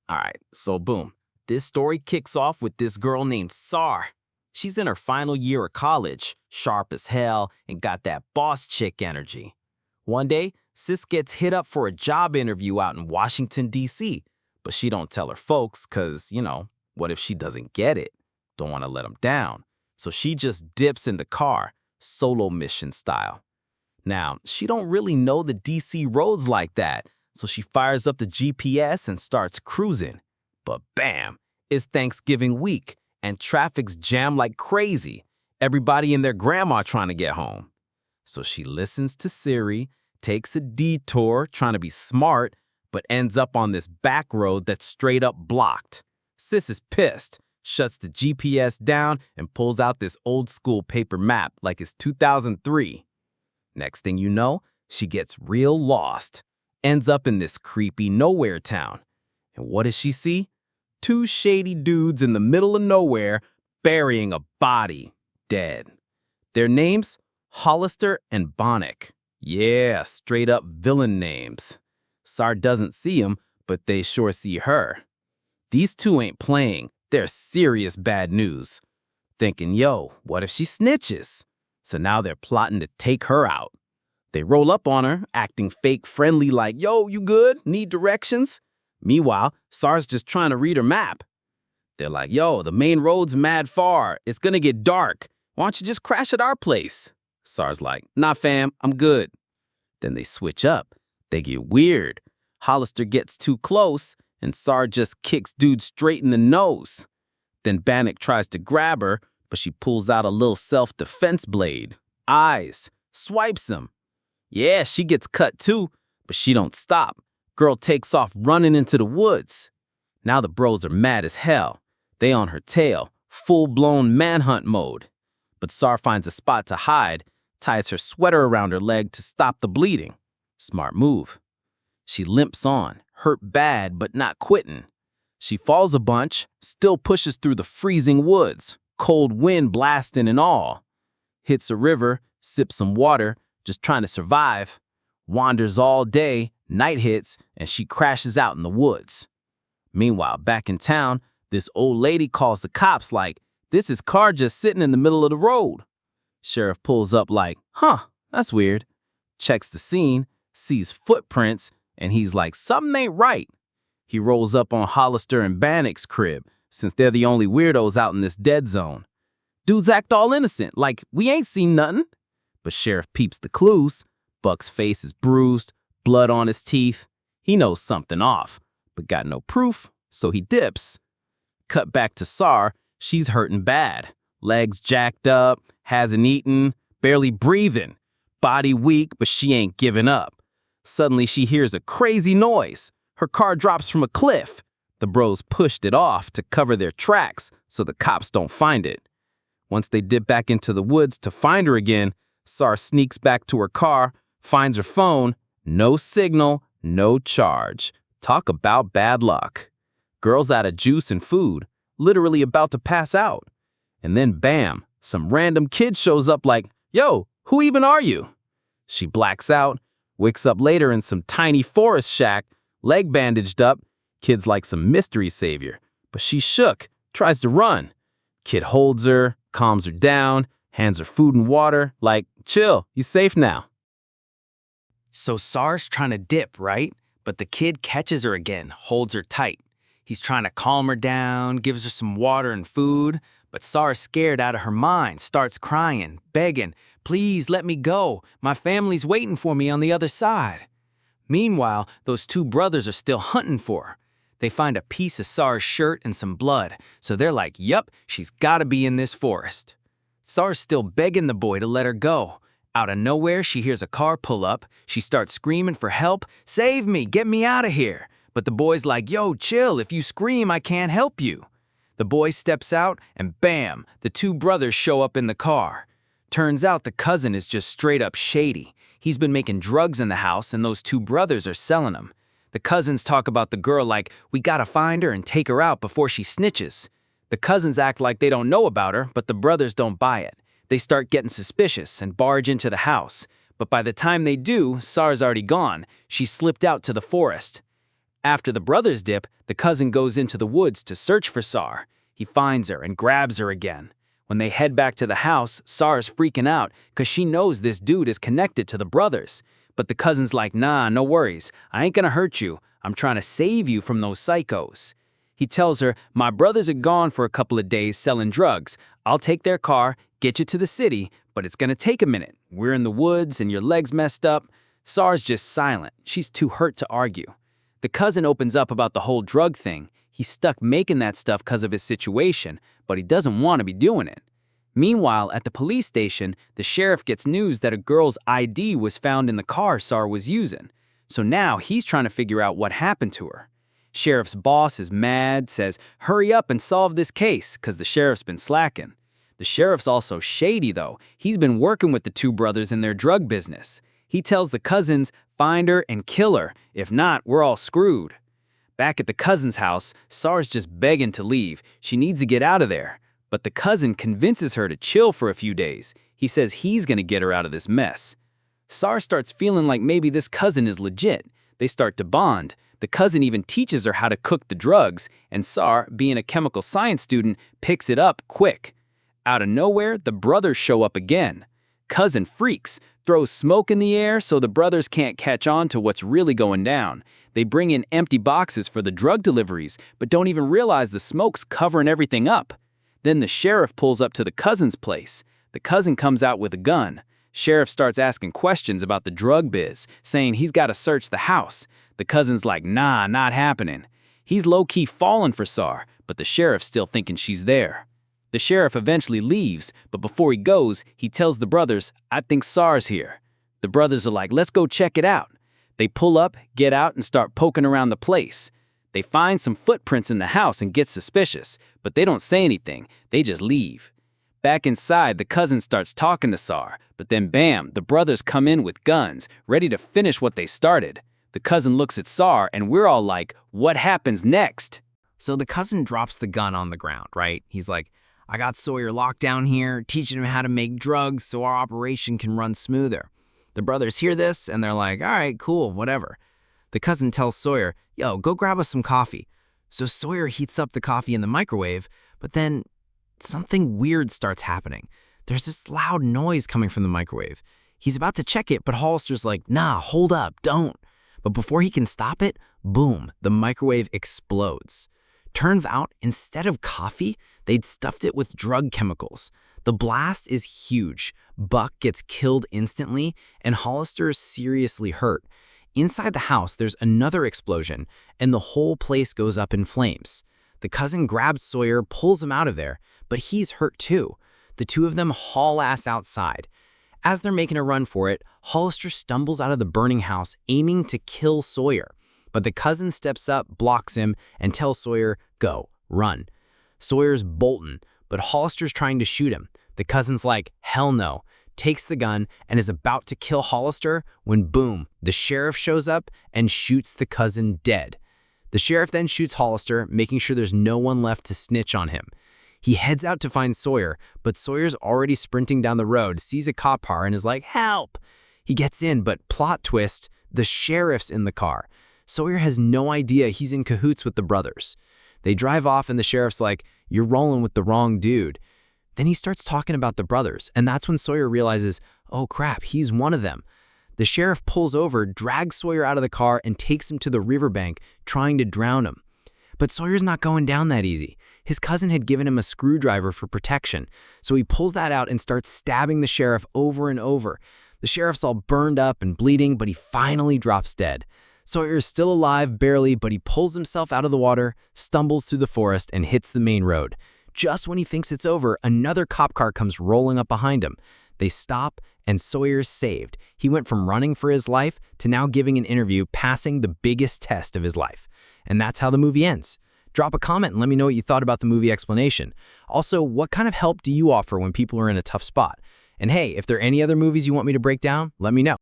All right, so boom. This story kicks off with this girl named Sar. She's in her final year of college, sharp as hell, and got that boss chick energy. One day, sis gets hit up for a job interview out in Washington, D.C., but she don't tell her folks because, what if she doesn't get it? Don't want to let them down. So she just dips in the car, solo mission style. Now, she don't really know the D.C. roads like that, so she fires up the GPS and starts cruising. But bam, it's Thanksgiving week, and traffic's jammed like crazy. Everybody and their grandma trying to get home. So she listens to Siri, takes a detour trying to be smart, but ends up on this back road that's straight up blocked. Sis is pissed, shuts the GPS down, and pulls out this old school paper map like it's 2003. Next thing you know, she gets real lost, ends up in this creepy nowhere town. And what does she see? Two shady dudes in the middle of nowhere burying a body, dead. Their names? Hollister and Bonnick. Yeah, straight up villain names. Sar doesn't see them, but they sure see her. These two ain't playing, they're serious bad news. Thinking, yo, what if she snitches? So now they're plotting to take her out. They roll up on her, acting fake friendly like, yo, you good? Need directions? Meanwhile, Sar's just trying to read her map. They're like, yo, the main road's mad far. It's gonna get dark. Why don't you just crash at our place? Sar's like, nah, fam, I'm good. Then they switch up. They get weird. Hollister gets too close, and Sar just kicks dude straight in the nose. Then Bannock tries to grab her, but she pulls out a little self-defense blade. Eyes. Swipes him. Yeah, she gets cut too, but she don't stop. Girl takes off running into the woods. Now the bros are mad as hell. They on her tail, full-blown manhunt mode. But Sar finds a spot to hide, ties her sweater around her leg to stop the bleeding. Smart move. She limps on, hurt bad but not quitting. She falls a bunch, still pushes through the freezing woods, cold wind blasting and all. Hits a river, sips some water, just trying to survive. Wanders all day, night hits, and she crashes out in the woods. Meanwhile, back in town, this old lady calls the cops like, this is car just sitting in the middle of the road. Sheriff pulls up like, huh, that's weird. Checks the scene, sees footprints, and he's like, something ain't right. He rolls up on Hollister and Bannock's crib, since they're the only weirdos out in this dead zone. Dudes act all innocent, like we ain't seen nothing. But Sheriff peeps the clues. Buck's face is bruised, blood on his teeth. He knows something off, but got no proof, so he dips. Cut back to Sar, she's hurting bad. Legs jacked up, hasn't eaten, barely breathing. Body weak, but she ain't giving up. Suddenly she hears a crazy noise. Her car drops from a cliff. The bros pushed it off to cover their tracks so the cops don't find it. Once they dip back into the woods to find her again, Sar sneaks back to her car, finds her phone, no signal, no charge. Talk about bad luck. Girl's out of juice and food, literally about to pass out. And then bam, some random kid shows up like, yo, who even are you? She blacks out, wakes up later in some tiny forest shack, leg bandaged up. Kid's like some mystery savior, but she's shook, tries to run. Kid holds her, calms her down, hands her food and water, like, chill, you safe now. So Sar's trying to dip, right? But the kid catches her again, holds her tight. He's trying to calm her down, gives her some water and food, but Sar's scared out of her mind, starts crying, begging, please let me go. My family's waiting for me on the other side. Meanwhile, those two brothers are still hunting for her. They find a piece of Sar's shirt and some blood, so they're like, yup, she's gotta be in this forest. Sar's still begging the boy to let her go. Out of nowhere, she hears a car pull up. She starts screaming for help. Save me, get me out of here. But the boy's like, yo, chill, if you scream, I can't help you. The boy steps out, and bam, the two brothers show up in the car. Turns out the cousin is just straight up shady. He's been making drugs in the house, and those two brothers are selling them. The cousins talk about the girl like, we gotta find her and take her out before she snitches. The cousins act like they don't know about her, but the brothers don't buy it. They start getting suspicious and barge into the house. But by the time they do, Sar's already gone. She slipped out to the forest. After the brothers dip, the cousin goes into the woods to search for Sar. He finds her and grabs her again. When they head back to the house, Sar's freaking out because she knows this dude is connected to the brothers. But the cousin's like, nah, no worries. I ain't gonna hurt you. I'm trying to save you from those psychos. He tells her, my brothers are gone for a couple of days selling drugs. I'll take their car, get you to the city, but it's gonna take a minute. We're in the woods and your leg's messed up. Sar's just silent. She's too hurt to argue. The cousin opens up about the whole drug thing. He's stuck making that stuff because of his situation, but he doesn't want to be doing it. Meanwhile, at the police station, the sheriff gets news that a girl's ID was found in the car Sar was using. So now he's trying to figure out what happened to her. Sheriff's boss is mad, says, hurry up and solve this case, because the sheriff's been slacking. The sheriff's also shady, though. He's been working with the two brothers in their drug business. He tells the cousins, find her and kill her. If not, we're all screwed. Back at the cousin's house, Sar's just begging to leave. She needs to get out of there. But the cousin convinces her to chill for a few days. He says he's gonna get her out of this mess. Sar starts feeling like maybe this cousin is legit. They start to bond. The cousin even teaches her how to cook the drugs, and Sar, being a chemical science student, picks it up quick. Out of nowhere, the brothers show up again. Cousin freaks, throws smoke in the air so the brothers can't catch on to what's really going down. They bring in empty boxes for the drug deliveries, but don't even realize the smoke's covering everything up. Then the sheriff pulls up to the cousin's place. The cousin comes out with a gun. Sheriff starts asking questions about the drug biz, saying he's got to search the house. The cousin's like, nah, not happening. He's low-key falling for Sar, but the sheriff's still thinking she's there. The sheriff eventually leaves, but before he goes, he tells the brothers, I think Sar's here. The brothers are like, let's go check it out. They pull up, get out, and start poking around the place. They find some footprints in the house and get suspicious, but they don't say anything, they just leave. Back inside, the cousin starts talking to Sar, but then bam, the brothers come in with guns, ready to finish what they started. The cousin looks at Sar, and we're all like, what happens next? So the cousin drops the gun on the ground, right? He's like, I got Sawyer locked down here, teaching him how to make drugs so our operation can run smoother. The brothers hear this, and they're like, all right, cool, whatever. The cousin tells Sawyer, yo, go grab us some coffee. So Sawyer heats up the coffee in the microwave, but then something weird starts happening. There's this loud noise coming from the microwave. He's about to check it, but Hollister's like, nah, hold up, don't. But before he can stop it, boom, the microwave explodes. Turns out, instead of coffee, they'd stuffed it with drug chemicals. The blast is huge. Buck gets killed instantly, and Hollister is seriously hurt. Inside the house, there's another explosion, and the whole place goes up in flames. The cousin grabs Sawyer, pulls him out of there, but he's hurt too. The two of them haul ass outside. As they're making a run for it, Hollister stumbles out of the burning house, aiming to kill Sawyer. But the cousin steps up, blocks him, and tells Sawyer, go, run. Sawyer's bolting, but Hollister's trying to shoot him. The cousin's like, hell no, takes the gun, and is about to kill Hollister when boom, the sheriff shows up and shoots the cousin dead. The sheriff then shoots Hollister, making sure there's no one left to snitch on him. He heads out to find Sawyer, but Sawyer's already sprinting down the road, sees a cop car, and is like, help! He gets in, but plot twist, the sheriff's in the car. Sawyer has no idea he's in cahoots with the brothers. They drive off and the sheriff's like, you're rolling with the wrong dude. Then he starts talking about the brothers, and that's when Sawyer realizes, oh crap, he's one of them. The sheriff pulls over, drags Sawyer out of the car, and takes him to the riverbank, trying to drown him. But Sawyer's not going down that easy. His cousin had given him a screwdriver for protection, so he pulls that out and starts stabbing the sheriff over and over. The sheriff's all burned up and bleeding, but he finally drops dead. Sawyer is still alive, barely, but he pulls himself out of the water, stumbles through the forest, and hits the main road. Just when he thinks it's over, another cop car comes rolling up behind him. They stop, and Sawyer's saved. He went from running for his life to now giving an interview, passing the biggest test of his life. And that's how the movie ends. Drop a comment and let me know what you thought about the movie explanation. Also, what kind of help do you offer when people are in a tough spot? And hey, if there are any other movies you want me to break down, let me know.